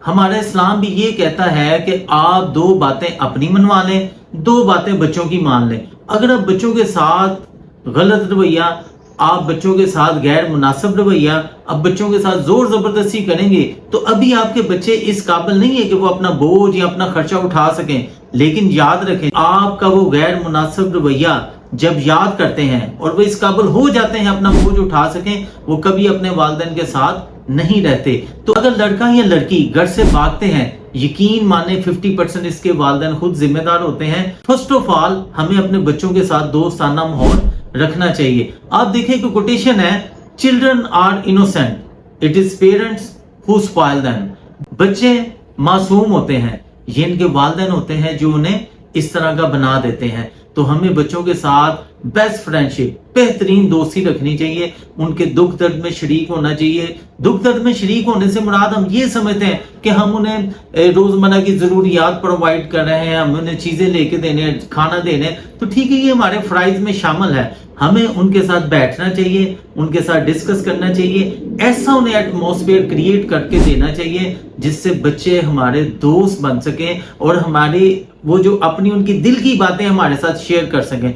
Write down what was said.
ہمارا اسلام بھی یہ کہتا ہے کہ آپ 2 باتیں اپنی منوا لیں، 2 باتیں بچوں کی مان لیں۔ اگر آپ بچوں کے ساتھ غلط رویہ، آپ بچوں کے ساتھ غیر مناسب رویہ، آپ بچوں کے ساتھ زور زبردستی کریں گے تو ابھی آپ کے بچے اس قابل نہیں ہے کہ وہ اپنا بوجھ یا اپنا خرچہ اٹھا سکیں۔ لیکن یاد رکھیں، آپ کا وہ غیر مناسب رویہ جب یاد کرتے ہیں اور وہ اس قابل ہو جاتے ہیں اپنا بوجھ اٹھا سکیں، وہ کبھی اپنے والدین کے ساتھ نہیں رہتے۔ تو اگر لڑکا یا لڑکی گھر سے بھاگتے ہیں، یقین مانیں 50% اس کے والدین خود ذمہ دار ہوتے ہیں۔ فرسٹ آف آل ہمیں اپنے بچوں کے ساتھ دوستانہ ماحول رکھنا چاہیے۔ آپ دیکھیں کہ کوٹیشن ہے، children are innocent, it is parents who spoil them. بچے معصوم ہوتے ہیں، یہ ان کے والدین ہوتے ہیں جو انہیں اس طرح کا بنا دیتے ہیں۔ تو ہمیں بچوں کے ساتھ بیسٹ فرینڈشپ، بہترین دوستی رکھنی چاہیے، ان کے دکھ درد میں شریک ہونا چاہیے۔ دکھ درد میں شریک ہونے سے مراد ہم یہ سمجھتے ہیں کہ ہم انہیں روزمرہ کی ضروریات پرووائڈ کر رہے ہیں، ہم انہیں چیزیں لے کے دینے، کھانا دینے، تو ٹھیک ہے، یہ ہمارے فرائض میں شامل ہے۔ ہمیں ان کے ساتھ بیٹھنا چاہیے، ان کے ساتھ ڈسکس کرنا چاہیے، ایسا انہیں ایٹماسفیئر کریٹ کر کے دینا چاہیے جس سے بچے ہمارے دوست بن سکیں اور ہماری وہ جو اپنی ان کی دل کی باتیں ہمارے ساتھ شیئر کر سکیں۔